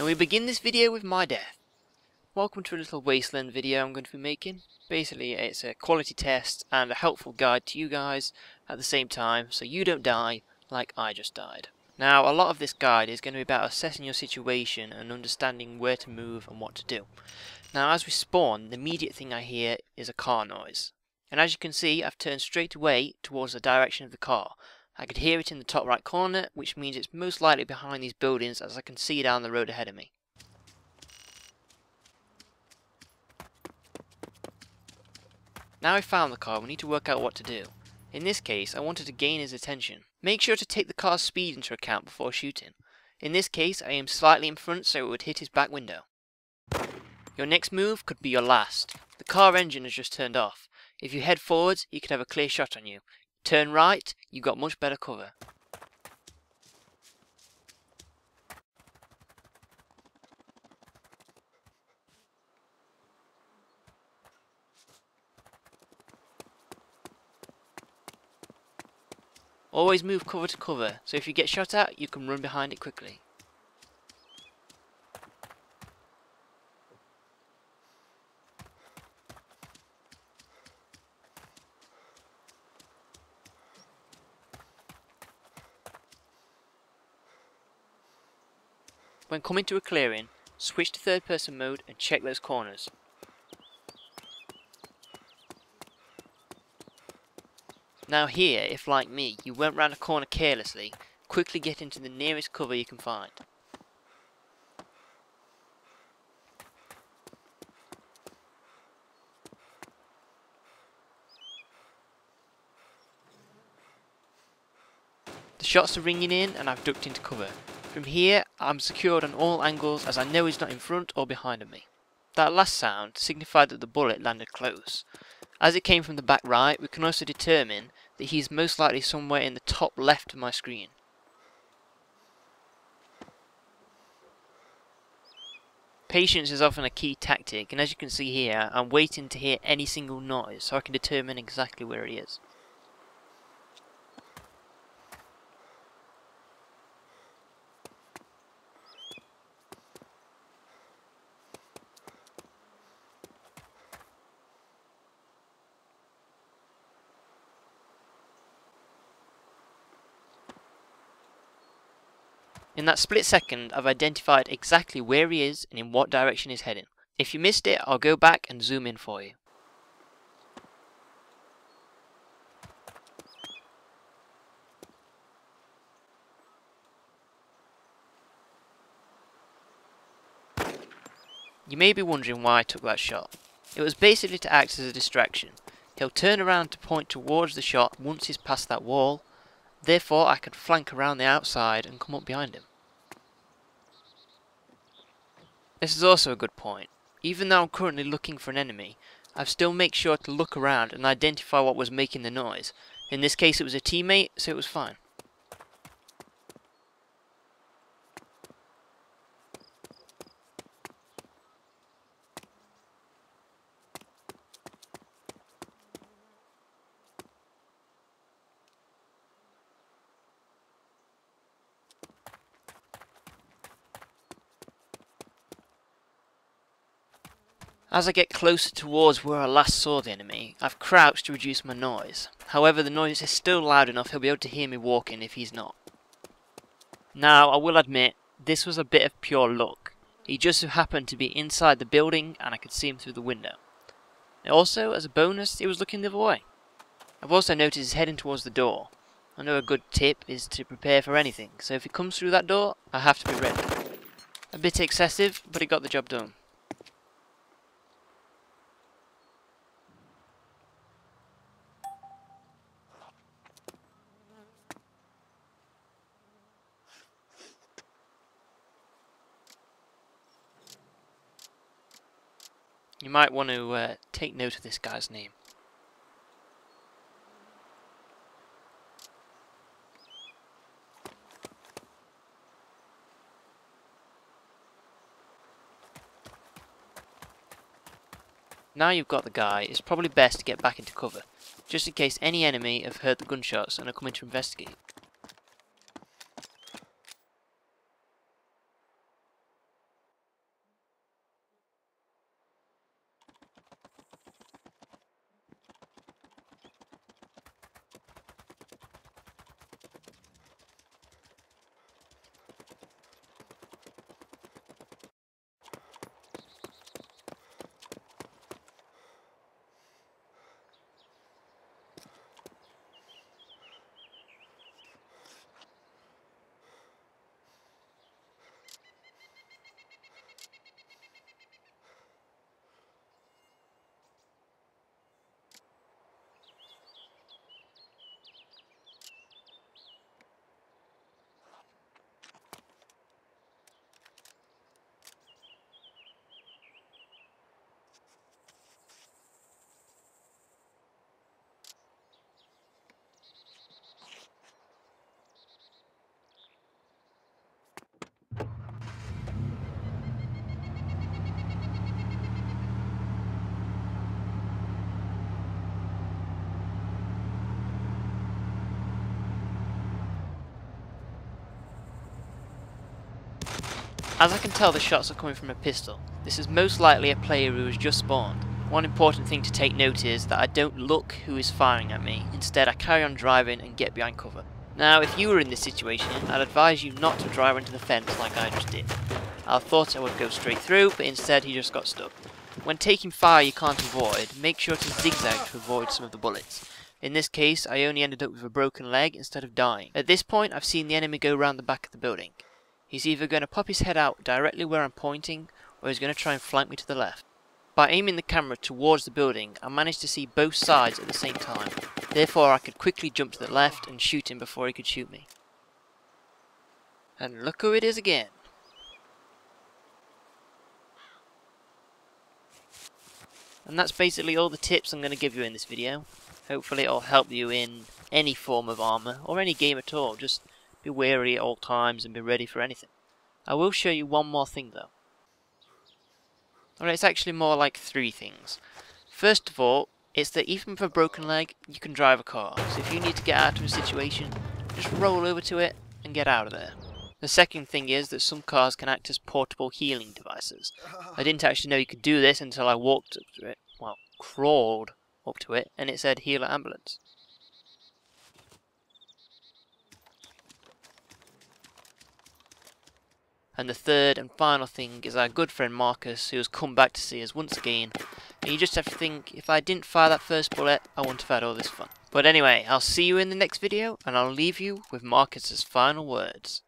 And we begin this video with my death. Welcome to a little Wasteland video I'm going to be making. Basically it's a quality test and a helpful guide to you guys at the same time so you don't die like I just died. Now a lot of this guide is going to be about assessing your situation and understanding where to move and what to do. Now as we spawn, the immediate thing I hear is a car noise. And as you can see, I've turned straight away towards the direction of the car. I could hear it in the top right corner, which means it's most likely behind these buildings as I can see down the road ahead of me. Now I've found the car, we need to work out what to do. In this case, I wanted to gain his attention. Make sure to take the car's speed into account before shooting. In this case, I aimed slightly in front so it would hit his back window. Your next move could be your last. The car engine has just turned off. If you head forwards, he could have a clear shot on you. Turn right, you got much better cover. Always move cover to cover, so if you get shot at, you can run behind it quickly. When coming to a clearing, switch to third person mode and check those corners. Now here, if like me, you went round a corner carelessly, quickly get into the nearest cover you can find. The shots are ringing in and I've ducked into cover. From here, I'm secured on all angles as I know he's not in front or behind of me. That last sound signified that the bullet landed close. As it came from the back right, we can also determine that he's most likely somewhere in the top left of my screen. Patience is often a key tactic, and as you can see here, I'm waiting to hear any single noise so I can determine exactly where he is. In that split second, I've identified exactly where he is and in what direction he's heading. If you missed it, I'll go back and zoom in for you. You may be wondering why I took that shot. It was basically to act as a distraction. He'll turn around to point towards the shot once he's past that wall. Therefore, I could flank around the outside and come up behind him. This is also a good point. Even though I'm currently looking for an enemy, I still make sure to look around and identify what was making the noise. In this case it was a teammate, so it was fine. As I get closer towards where I last saw the enemy, I've crouched to reduce my noise. However, the noise is still loud enough he'll be able to hear me walking if he's not. Now, I will admit, this was a bit of pure luck. He just so happened to be inside the building and I could see him through the window. Also, as a bonus, he was looking the other way. I've also noticed he's heading towards the door. I know a good tip is to prepare for anything, so if he comes through that door, I have to be ready. A bit excessive, but he got the job done. You might want to take note of this guy's name. Now you've got the guy, it's probably best to get back into cover, just in case any enemy have heard the gunshots and are coming to investigate. As I can tell the shots are coming from a pistol, this is most likely a player who has just spawned. One important thing to take note is that I don't look who is firing at me, instead I carry on driving and get behind cover. Now if you were in this situation, I'd advise you not to drive into the fence like I just did. I thought I would go straight through, but instead he just got stuck. When taking fire you can't avoid, make sure to zigzag to avoid some of the bullets. In this case I only ended up with a broken leg instead of dying. At this point I've seen the enemy go round the back of the building. He's either going to pop his head out directly where I'm pointing, or he's going to try and flank me to the left. By aiming the camera towards the building, I managed to see both sides at the same time. Therefore I could quickly jump to the left and shoot him before he could shoot me. And look who it is again. And that's basically all the tips I'm going to give you in this video. Hopefully it'll help you in any form of armor, or any game at all. Just be wary at all times and be ready for anything. I will show you one more thing though. Alright, it's actually more like 3 things. First of all, it's that even with a broken leg, you can drive a car. So if you need to get out of a situation, just roll over to it and get out of there. The second thing is that some cars can act as portable healing devices. I didn't actually know you could do this until I walked up to it, well, crawled up to it, and it said healer ambulance. And the third and final thing is our good friend Marcus, who has come back to see us once again. And you just have to think, if I didn't fire that first bullet, I wouldn't have had all this fun. But anyway, I'll see you in the next video, and I'll leave you with Marcus's final words.